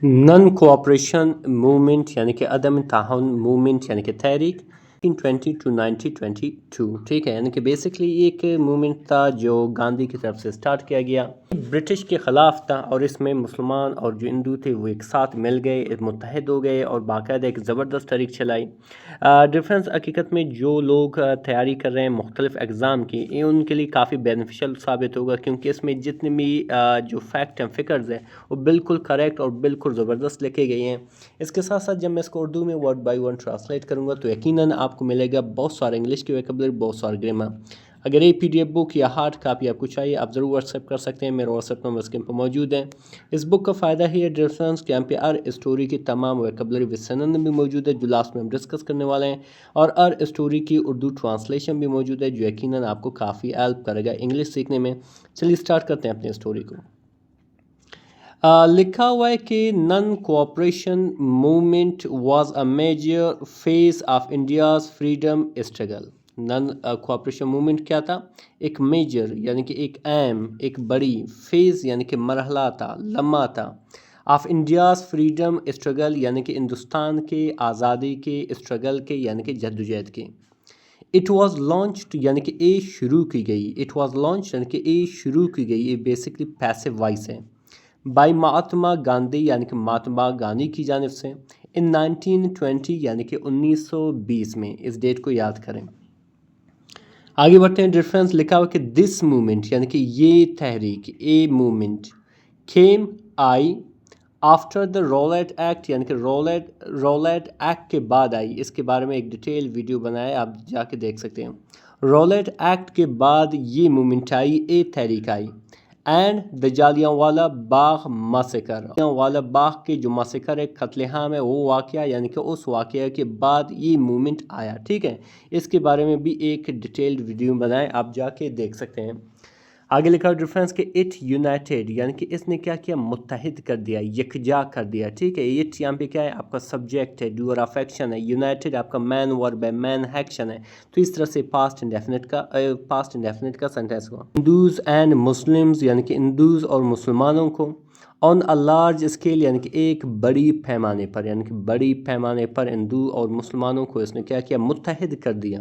نن cooperation movement یعنی کہ عدم تعاون موومنٹ یعنی کہ تحریک 1920 ٹو 1922 ٹھیک ہے، یعنی کہ بیسکلی ایک موومنٹ تھا جو گاندھی کی طرف سے سٹارٹ کیا گیا، برٹش کے خلاف تھا، اور اس میں مسلمان اور جو ہندو تھے وہ ایک ساتھ مل گئے، متحد ہو گئے اور باقاعدہ ایک زبردست تحریک چلائی۔ ڈیفرنس حقیقت میں جو لوگ تیاری کر رہے ہیں مختلف ایگزام کی، یہ ان کے لیے کافی بینیفیشل ثابت ہوگا، کیونکہ اس میں جتنے بھی جو فیکٹ ہیں فکرز ہیں وہ بالکل کریکٹ اور بالکل زبردست لکھے گئے ہیں۔ اس کے ساتھ ساتھ جب میں اس کو اردو میں ورڈ بائی ورڈ ٹرانسلیٹ کروں گا تو یقیناً آپ کو ملے گا بہت سارے انگلش کی ویکیبلری، بہت سارے گرامر۔ اگر یہ PDF بک یا ہارڈ کاپی آپ کو چاہیے آپ ضرور واٹس ایپ کر سکتے ہیں، میرا واٹس ایپ نمبر اسکرین پر موجود ہے۔ اس بک کا فائدہ ہی ہے ڈیفرنس کہ یہاں پہ ہر اسٹوری کی تمام ویکیبلری وتھ سنن بھی موجود ہے جو لاسٹ میں ہم ڈسکس کرنے والے ہیں، اور ہر اسٹوری کی اردو ٹرانسلیشن بھی موجود ہے جو یقیناً آپ کو کافی ہیلپ کرے گا انگلش سیکھنے میں۔ چلیے اسٹارٹ کرتے ہیں اپنی اسٹوری کو۔ لکھا ہوا ہے کہ non cooperation movement was a major phase of India's freedom struggle. Non cooperation movement کیا تھا؟ ایک میجر یعنی کہ ایک اہم، ایک بڑی، فیز یعنی کہ مرحلہ تھا، لمحہ تھا، آف انڈیاز فریڈم اسٹرگل یعنی کہ ہندوستان کے آزادی کے اسٹرگل کے یعنی کہ جدوجہد کے۔ اٹ واز لانچڈ یعنی کہ اے شروع کی گئی، اٹ واز لانچ یعنی کہ اے شروع کی گئی، یہ بیسکلی پیسو وائس ہے، بائی مہاتما گاندھی یعنی کہ مہاتما گاندھی کی جانب سے، ان 1920 یعنی کہ 1920 میں، اس ڈیٹ کو یاد کریں۔ آگے بڑھتے ہیں، ڈیفرنس لکھا ہوا کہ دس موومنٹ یعنی کہ یہ تحریک، a movement came I after the Rowlatt act یعنی کہ رولٹ ایکٹ کے بعد آئی۔ اس کے بارے میں ایک ڈیٹیل ویڈیو بنایا ہے، آپ جا کے دیکھ سکتے ہیں۔ رولٹ ایکٹ کے بعد یہ موومنٹ آئی، اے تحریک آئی، اینڈ دا جالیانوالہ باغ مسیکر، جالیانوالہ باغ کے جو مسیکر ہے، قتل عام ہے، وہ واقعہ یعنی کہ اس واقعہ کے بعد یہ موومنٹ آیا، ٹھیک ہے۔ اس کے بارے میں بھی ایک ڈیٹیلڈ ویڈیو بنائے، آپ جا کے دیکھ سکتے ہیں۔ آگے لکھا ڈیفرنس کہ اٹ یونائٹیڈ یعنی کہ اس نے کیا کیا، متحد کر دیا، یکجا کر دیا، ٹھیک ہے۔ اٹ یہاں پہ کیا ہے، آپ کا سبجیکٹ ہے، ڈوئر آف ایکشن ہے، یونائٹیڈ آپ کا مین ورب ہے، مین ایکشن ہے، تو اس طرح سے پاسٹ انڈیفینٹ کا سینٹینس ہوا۔ ہندوز اینڈ مسلمز یعنی کہ ہندوز اور مسلمانوں کو، آن اے لارج اسکیل یعنی کہ ایک بڑی پیمانے پر، یعنی کہ بڑی پیمانے پر ہندو اور مسلمانوں کو اس نے کیا کیا، متحد کر دیا۔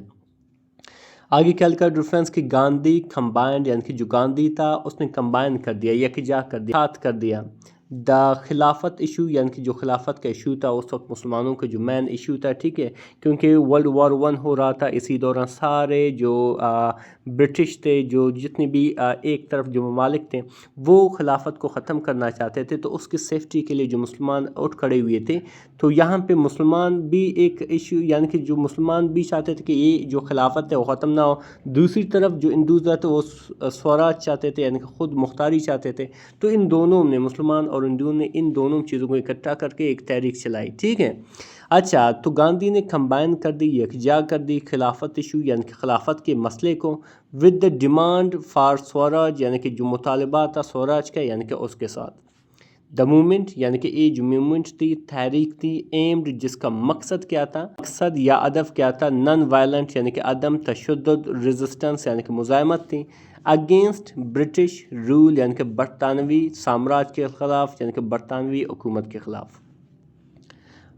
آگے کیا لکھا ڈیفرنس کہ گاندھی کمبائنڈ یعنی کہ جو گاندھی تھا اس نے کمبائن کر دیا، یکجا کر دیا، ساتھ کر دیا۔ دا خلافت ایشو یعنی کہ جو خلافت کا ایشو تھا اس وقت مسلمانوں کا جو مین ایشو تھا، ٹھیک ہے، کیونکہ ورلڈ وار 1 ہو رہا تھا، اسی دوران سارے جو برٹش تھے، جو جتنے بھی ایک طرف جو ممالک تھے وہ خلافت کو ختم کرنا چاہتے تھے، تو اس کی سیفٹی کے لیے جو مسلمان اٹھ کھڑے ہوئے تھے، تو یہاں پہ مسلمان بھی ایک ایشو یعنی کہ جو مسلمان بھی چاہتے تھے کہ یہ جو خلافت ہے وہ ختم نہ ہو، دوسری طرف جو ہندوز تھے وہ سوراج چاہتے تھے یعنی کہ خود مختاری چاہتے تھے، تو ان دونوں نے، مسلمان اور ہندوؤں نے ان دونوں چیزوں کو اکٹھا کر کے ایک تحریک چلائی، ٹھیک ہے۔ اچھا، تو گاندھی نے کمبائن کر دی، یکجا کر دی خلافت ایشو یعنی کہ خلافت کے مسئلے کو، with the demand for Swaraj یعنی کہ جو مطالبہ تھا سوراج کا یعنی کہ اس کے ساتھ۔ دا موومنٹ یعنی کہ یہ جو موومنٹ تھی، تحریک تھی، ایمڈ جس کا مقصد کیا تھا، مقصد یا ہدف کیا تھا، نن وائلنٹ یعنی کہ عدم تشدد، ریزسٹنس یعنی کہ مزاحمت تھی، اگینسٹ برٹش رول یعنی کہ برطانوی سامراج کے خلاف یعنی کہ برطانوی حکومت کے خلاف۔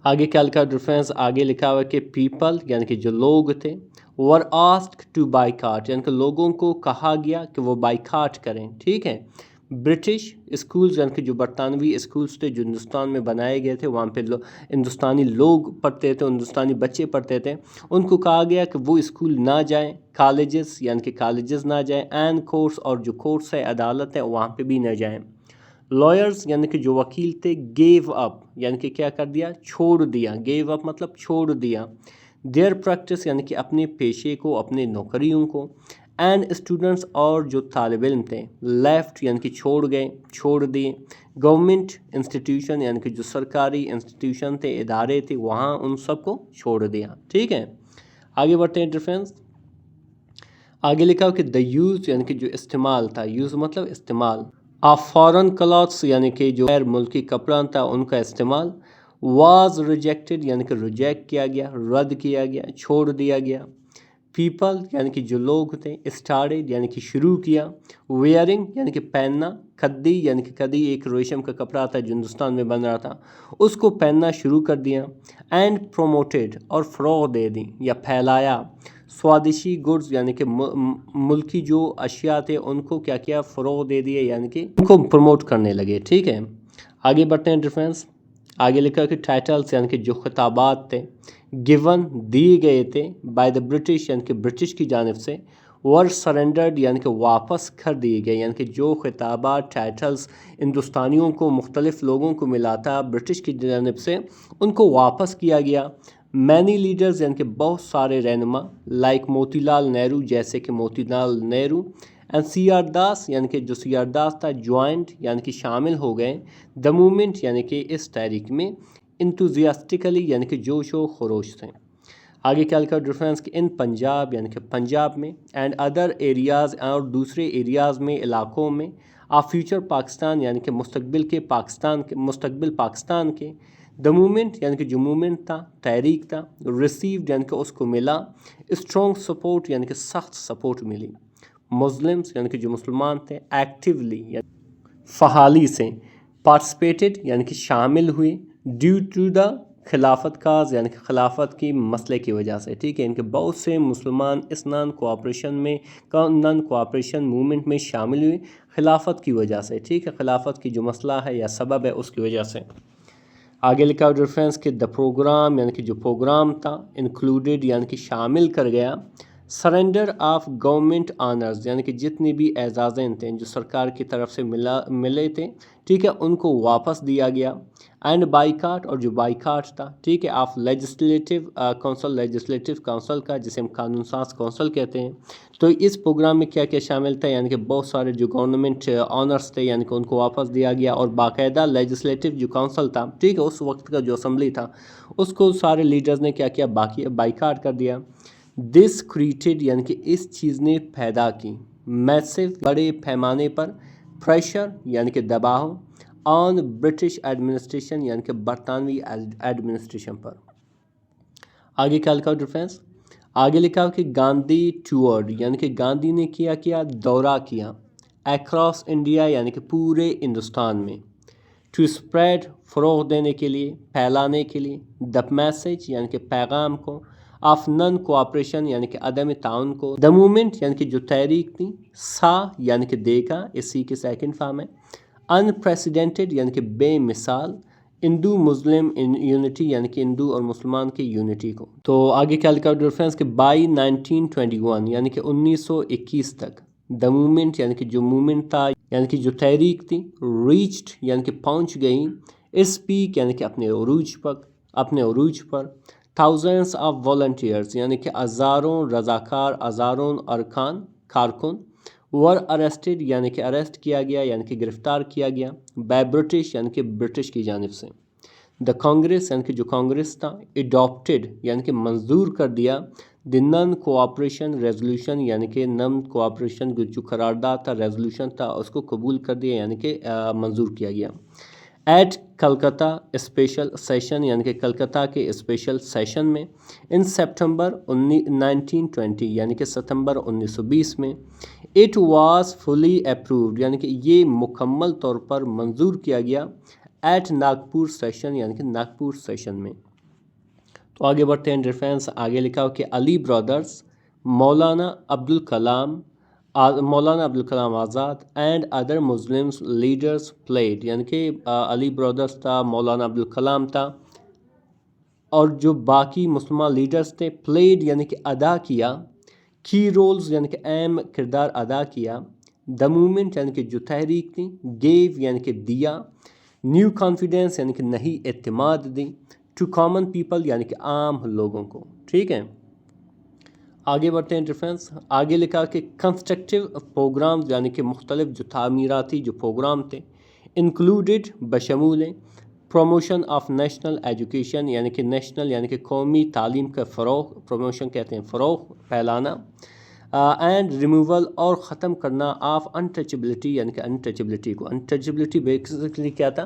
آگے کیا لکھا ڈیفرنس، آگے لکھا ہوا کہ پیپل یعنی کہ جو لوگ تھے، ور آسکڈ ٹو بائیکاٹ یعنی کہ لوگوں کو کہا گیا کہ وہ بائیکاٹ کریں، ٹھیک ہے۔ برٹش اسکولز یعنی کہ جو برطانوی اسکولز تھے جو ہندوستان میں بنائے گئے تھے، وہاں پہ ہندوستانی لوگ پڑھتے تھے، ہندوستانی بچے پڑھتے تھے، ان کو کہا گیا کہ وہ اسکول نہ جائیں، کالجز یعنی کہ کالجز نہ جائیں، اینڈ کورٹس اور جو کورٹس ہے، عدالت ہے، وہاں پہ بھی نہ جائیں۔ لائرز یعنی کہ جو وکیل تھے، گیو اپ یعنی کہ کیا کر دیا، چھوڑ دیا، گیو اپ مطلب چھوڑ دیا، دیئر پریکٹس یعنی کہ اپنے پیشے کو، اپنے نوکریوں کو، اینڈ اسٹوڈنٹس اور جو طالب علم تھے، لیفٹ یعنی کہ چھوڑ گئے، چھوڑ دیے، گورنمنٹ انسٹیٹیوشن یعنی کہ جو سرکاری انسٹیٹیوشن تھے، ادارے تھے، وہاں ان سب کو چھوڑ دیا، ٹھیک ہے۔ آگے بڑھتے ہیں ڈیفرنس، آگے لکھا ہو کہ دا یوز یعنی کہ جو استعمال تھا، یوز مطلب استعمال، آف فارن کلاتھس یعنی کہ جو غیر ملکی کپڑا تھا ان کا استعمال، واز ریجیکٹڈ یعنی کہ ریجیکٹ کیا گیا، رد کیا گیا، چھوڑ دیا گیا، پیپل یعنی کہ جو لوگ تھے، اسٹارٹڈ یعنی کہ شروع کیا، ویئرنگ یعنی کہ پہننا، کھدی یعنی کہ کھدی ایک ریشم کا کپڑا تھا جو ہندوستان میں بن رہا تھا، اس کو پہننا شروع کر دیا، اینڈ پروموٹیڈ اور فروغ دے دی یا پھیلایا، سوادشی گڈز یعنی کہ ملکی جو اشیاء تھے ان کو کیا کیا، فروغ دے دیے یعنی کہ ان کو پروموٹ کرنے لگے. ٹھیک ہے، آگے بڑھتے ہیں ڈیفرنس. آگے لکھا کہ ٹائٹلس یعنی کہ جو خطابات تھے، گیون دیے گئے تھے، بائی دا برٹش یعنی کہ برٹش کی جانب سے، ور سرنڈرڈ یعنی کہ واپس کر دیے گئے، یعنی کہ جو خطابات ٹائٹلس ہندوستانیوں کو مختلف لوگوں کو ملا تھا برٹش کی جانب سے ان کو واپس کیا گیا. مینی لیڈرز یعنی کہ بہت سارے رہنما، لائک موتی لال نہرو جیسے کہ Motilal Nehru, and C R Das یعنی کہ جو سی آر داس تھا، جوائنٹ یعنی کہ شامل ہو گئے، دا موومنٹ یعنی کہ اس تحریک میں، انتوزیاسٹکلی یعنی کہ جوش و خروش سے. آگے کیا لکھا ڈیفرنس کہ ان پنجاب یعنی کہ پنجاب میں، اینڈ ادر ایریاز اور دوسرے ایریاز میں، علاقوں میں، آف فیوچر پاکستان یعنی کہ مستقبل پاکستان کے، دا موومنٹ یعنی کہ جو موومنٹ تھا، تحریک تھا، ریسیوڈ یعنی کہ اس کو ملا، اسٹرانگ سپورٹ یعنی کہ سخت سپورٹ ملی، مسلمس یعنی کہ جو مسلمان تھے، ایکٹیولی یعنی فعالی سے، پارٹیسپیٹڈ یعنی کہ شامل ہوئے، ڈیو ٹو دا خلافت کاز یعنی کہ خلافت کی مسئلے کی وجہ سے. ٹھیک ہے، ان کے بہت سے مسلمان اس نان کوآپریشن موومنٹ میں شامل ہوئے خلافت کی وجہ سے. ٹھیک ہے، خلافت کی جو مسئلہ ہے یا سبب ہے اس کی وجہ سے. آگے لکھا ریفرنس کہ دا پروگرام یعنی کہ جو پروگرام تھا، انکلوڈیڈ یعنی کہ شامل کر گیا، سرنڈر آف گورنمنٹ آنرز یعنی کہ جتنی بھی اعزازیں تھیں جو سرکار کی طرف سے ملے تھے، ٹھیک ہے، ان کو واپس دیا گیا، اینڈ بائیکاٹ اور جو بائیکاٹ تھا، ٹھیک ہے، آف لیجسلیٹو کونسل کا، جسے ہم قانون ساز کونسل کہتے ہیں. تو اس پروگرام میں کیا کیا شامل تھا، یعنی کہ بہت سارے جو گورنمنٹ آنرز تھے یعنی کہ ان کو واپس دیا گیا، اور باقاعدہ لیجسلیٹو جو کونسل تھا، ٹھیک ہے، اس وقت کا جو اسمبلی تھا اس کو سارے لیڈرز نے کیا کیا، بائیکاٹ کر دیا. دس کریٹڈ یعنی کہ اس چیز نے پیدا کی، میسو بڑے پیمانے پر، پریشر یعنی کہ دباؤ، آن برٹش ایڈمنسٹریشن یعنی کہ برطانوی ایڈمنسٹریشن پر. آگے کیا لکھا ڈیفرنس، آگے لکھا کہ گاندھی ٹورڈ یعنی کہ گاندھی نے کیا دورہ کیا، اکراس انڈیا یعنی کہ پورے ہندوستان میں، ٹو اسپریڈ فروغ دینے کے لیے، پھیلانے کے لیے، دا میسج یعنی کہ پیغام کو، آف نن کوآپریشن یعنی کہ عدم تعاون کو، دا موومنٹ یعنی کہ جو تحریک تھی، سا یعنی کہ دیکھا، اسی کے سیکنڈ فارم ہے، انپریسیڈنٹڈ یعنی کہ بے مثال، ہندو مسلم یونٹی یعنی کہ ہندو اور مسلمان کی یونٹی کو. تو آگے کیا لکھا ریفرنس کہ بائی 1921 یعنی کہ 1921 تک، دا موومنٹ یعنی کہ جو موومنٹ تھا یعنی کہ جو تحریک تھی، ریچڈ یعنی کہ پہنچ گئی، اس پیک یعنی کہ اپنے عروج پر، تھاؤزنڈس آف والنٹیئرز یعنی کہ ہزاروں رضاکار، ہزاروں کارکن، ور اریسٹڈ یعنی کہ اریسٹ کیا گیا یعنی کہ گرفتار کیا گیا، بائی برٹش یعنی کہ برٹش کی جانب سے. دا کانگریس یعنی کہ جو کانگریس تھا، اڈاپٹڈ یعنی کہ منظور کر دیا، دی نن کوآپریشن ریزولوشن یعنی کہ نن کوآپریشن جو قرارداد تھا، ریزولوشن تھا، اس کو قبول کر دیا یعنی کہ منظور کیا گیا. ایٹ کلکتہ اسپیشل سیشن یعنی کہ کلکتہ کے اسپیشل سیشن میں، ان سپٹمبر 1920 یعنی کہ ستمبر 1920 میں، اٹ واز فلی اپرووڈ یعنی کہ یہ مکمل طور پر منظور کیا گیا، ایٹ ناگپور سیشن یعنی کہ ناگپور سیشن میں. تو آگے بڑھتے ہیں ریفرنس. آگے لکھا ہو کہ Ali brothers, Maulana Abdul Kalam Azad and other Muslim leaders played یعنی کہ علی برادرز تھا، مولانا عبدالکلام تھا، اور جو باقی مسلمان لیڈرز تھے، پلیڈ یعنی کہ ادا کیا، کی رولز یعنی کہ اہم کردار ادا کیا، دا موومنٹ یعنی کہ جو تحریک تھی، گیو یعنی کہ دیا، نیو کانفیڈنس یعنی کہ نئی اعتماد دی، ٹو کامن پیپل یعنی کہ عام لوگوں کو. ٹھیک ہے، آگے بڑھتے ہیں ڈیفرنس. آگے لکھا کہ کنسٹرکٹیو پروگرامز یعنی کہ مختلف جو تعمیراتی جو پروگرام تھے، انکلوڈیڈ بشمول پروموشن آف نیشنل ایجوکیشن یعنی کہ نیشنل یعنی کہ قومی تعلیم کا فروغ، پروموشن کہتے ہیں فروغ، پھیلانا، اینڈ ریموول اور ختم کرنا، آف انٹچبلٹی یعنی کہ انٹچبلٹی کو. انٹچبلٹی بیسیکلی کیا تھا،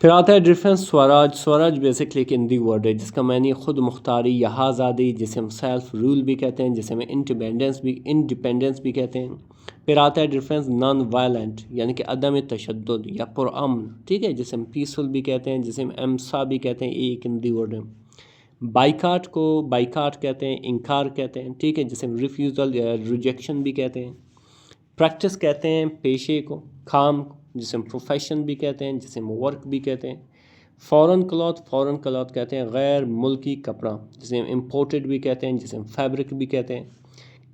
پھر آتا ہے ڈفرینس سوراج. سوراج بیسکلی ایک ہندی ورڈ ہے جس کا معنی خود مختاری یا آزادی، جسے ہم سیلف رول بھی کہتے ہیں، جسے ہم انڈیپینڈنس بھی کہتے ہیں. پھر آتا ہے ڈفرینس نان وائلنٹ یعنی کہ عدم تشدد یا پرامن، ٹھیک ہے، جسے ہم پیسفل بھی کہتے ہیں، جسے ہم امسا بھی کہتے ہیں، یہ ایک ہندی ورڈ ہے. بائیکاٹ کو بائیکاٹ کہتے ہیں، انکار کہتے ہیں، ٹھیک ہے، جسے ہم ریفیوزل یا ریجیکشن بھی کہتے ہیں. پریکٹس کہتے ہیں پیشے کو، کام کو، جسے ہم پروفیشن بھی کہتے ہیں، جسے ہم ورک بھی کہتے ہیں. فورن کلوتھ کہتے ہیں غیر ملکی کپڑا، جسے ہم امپورٹڈ بھی کہتے ہیں، جسے ہم فیبرک بھی کہتے ہیں.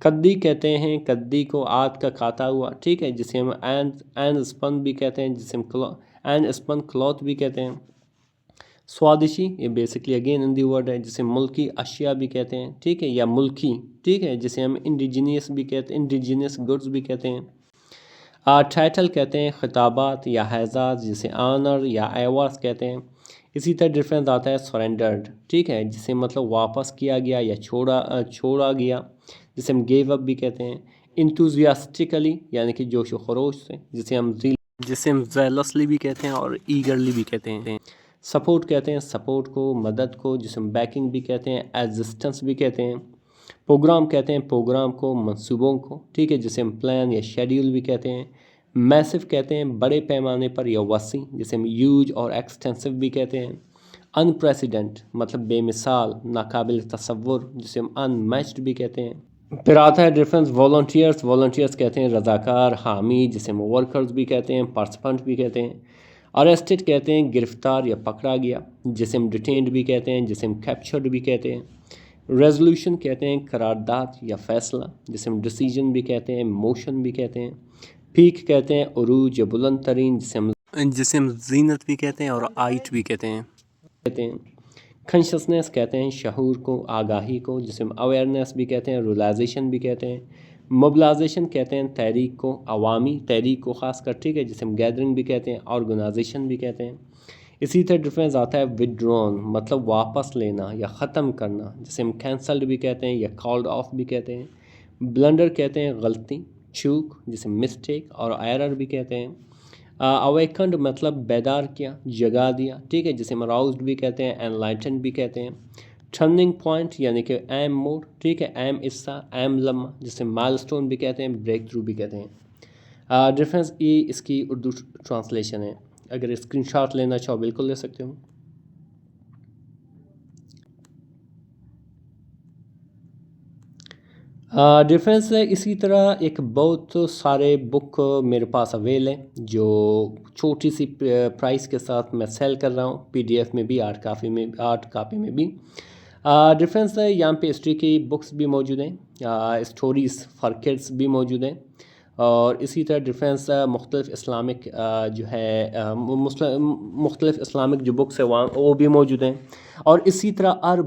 کدی کہتے ہیں کدی کو آد کا کھاتا ہوا، ٹھیک ہے، جسے ہم این اسپن بھی کہتے ہیں، جسے ہم این اسپن کلوتھ بھی کہتے ہیں. سوادشی یہ بیسکلی اگین ہندی ورڈ ہے جسے ملکی اشیاء بھی کہتے ہیں، ٹھیک ہے، یا ملکی، ٹھیک ہے، جسے ہم انڈیجینیس بھی کہتے ہیں، انڈیجینیس گڈز بھی کہتے ہیں. ٹائٹل کہتے ہیں خطابات یا اعزاز، جسے آنر یا ایوارڈز کہتے ہیں. اسی طرح ڈفرینس آتا ہے سرینڈرڈ، ٹھیک ہے، جسے مطلب واپس کیا گیا یا چھوڑا گیا، جسے ہم گیو اپ بھی کہتے ہیں. انتوزیاسٹکلی یعنی کہ جوش و خروش سے، جسے ہم زیلسلی بھی کہتے ہیں اور ایگرلی بھی کہتے ہیں. سپورٹ کہتے ہیں سپورٹ کو، مدد کو، جسے ہم بیکنگ بھی کہتے ہیں، ایگزسٹنس بھی کہتے ہیں. پروگرام کہتے ہیں پروگرام کو، منصوبوں کو، ٹھیک ہے، جسے ہم پلان یا شیڈیول بھی کہتے ہیں. میسو کہتے ہیں بڑے پیمانے پر یا وسیع، جسے ہم یوج اور ایکسٹینسو بھی کہتے ہیں. ان پریسیڈنٹ مطلب بے مثال، ناقابل تصور، جسے ہم ان میچڈ بھی کہتے ہیں. پھر آتا ہے ڈفرینس والنٹیئرس کہتے ہیں رضاکار، حامی، جسے ہم ورکرز بھی کہتے ہیں، پارٹیسپنٹ بھی کہتے ہیں. اریسٹڈ کہتے ہیں گرفتار یا پکڑا گیا، جسے ہم ڈیٹینڈ بھی کہتے ہیں، جسے ہم کیپچرڈ بھی کہتے ہیں. ریزولوشن کہتے ہیں قرارداد یا فیصلہ، جسے ہم ڈیسیجن بھی کہتے ہیں، موشن بھی کہتے ہیں. پیک کہتے ہیں عروج یا بلند ترین، جسے ہم زینت بھی کہتے ہیں اور آئٹ بھی کہتے ہیں. کنشسنس کہتے ہیں شعور کو، آگاہی کو، جسے ہم اویئرنیس بھی کہتے ہیں، ریلائزیشن بھی کہتے ہیں. موبلائزیشن کہتے ہیں تحریک کو، عوامی تحریک کو خاص کر، ٹھیک ہے، جسے ہم گیدرنگ بھی کہتے ہیں، آرگنائزیشن بھی کہتے ہیں. اسی طرح ڈفرینس آتا ہے وڈرون مطلب واپس لینا یا ختم کرنا، جسے ہم کینسلڈ بھی کہتے ہیں یا کالڈ آف بھی کہتے ہیں. بلنڈر کہتے ہیں غلطی، چوک، جسے مسٹیک اور ایرر بھی کہتے ہیں. اویکنڈ مطلب بیدار کیا، جگا دیا، ٹھیک ہے، جسے ہم اراؤزڈ بھی کہتے ہیں، انلائٹنڈ بھی کہتے ہیں. ٹرننگ پوائنٹ یعنی کہ ایم موڑ، ٹھیک ہے، ایم حصہ، ایم لمحہ، جسے مائل سٹون بھی کہتے ہیں، بریک تھرو بھی کہتے ہیں. ڈفرینس یہ اس کی اردو ٹرانسلیشن ہے. اگر اسکرین شاٹ لینا چاہو بالکل لے سکتے ہوں. ڈفرینس ہے اسی طرح ایک بہت سارے بک میرے پاس اویل ہیں جو چھوٹی سی پرائس کے ساتھ میں سیل کر رہا ہوں، پی ڈی ایف میں بھی، آرٹ کاپی میں بھی. ڈفرینس ہے یہاں پہ ہسٹری کی بکس بھی موجود ہیں، اسٹوریز فار کڈس بھی موجود ہیں، اور اسی طرح ڈفرینس مختلف اسلامک جو ہے مختلف اسلامک جو بکس ہیں وہاں وہ بھی موجود ہیں. اور اسی طرح ہر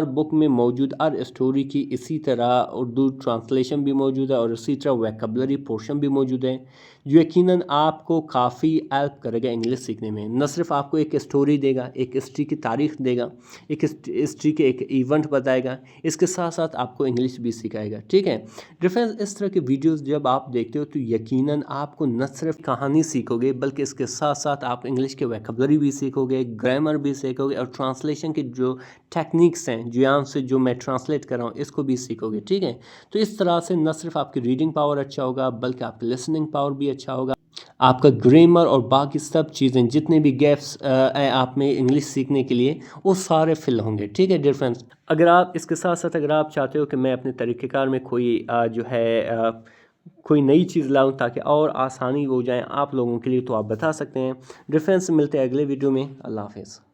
بک میں موجود ہر اسٹوری کی اسی طرح اردو ٹرانسلیشن بھی موجود ہے، اور اسی طرح ویکیبلری پورشن بھی موجود ہے جو یقیناً آپ کو کافی ہیلپ کرے گا انگلش سیکھنے میں. نہ صرف آپ کو ایک اسٹوری دے گا، ایک ہسٹری کی تاریخ دے گا، ایک ہسٹری کے ایک ایونٹ بتائے گا، اس کے ساتھ ساتھ آپ کو انگلش بھی سکھائے گا، ٹھیک ہے. ڈفرینس اس طرح کے ویڈیوز جب آپ دیکھتے ہو تو یقیناً آپ کو نہ صرف کہانی سیکھو گے بلکہ اس کے ساتھ ساتھ آپ انگلش کے ویکیبلری بھی سیکھو گے، گرامر بھی سیکھو گے، اور ٹرانسلیشن کے جو ٹیکنیکس ہیں جو یہاں سے جو میں ٹرانسلیٹ کر رہا ہوں اس کو بھی سیکھو گے، ٹھیک ہے. تو اس طرح سے نہ صرف آپ کی ریڈنگ پاور اچھا ہوگا بلکہ آپ کی لسننگ پاور بھی اچھا ہوگا، آپ کا گرامر اور باقی سب چیزیں جتنے بھی گیپس ہیں آپ میں انگلش سیکھنے کے لیے وہ سارے فل ہوں گے، ٹھیک ہے. ڈفرینس اگر آپ اس کے ساتھ ساتھ اگر آپ چاہتے ہو کہ میں اپنے طریقہ کار میں کوئی نئی چیز لاؤں تاکہ اور آسانی ہو جائے آپ لوگوں کے لیے تو آپ بتا سکتے ہیں. ڈفرینس ملتے ہیں اگلے ویڈیو میں. اللہ حافظ.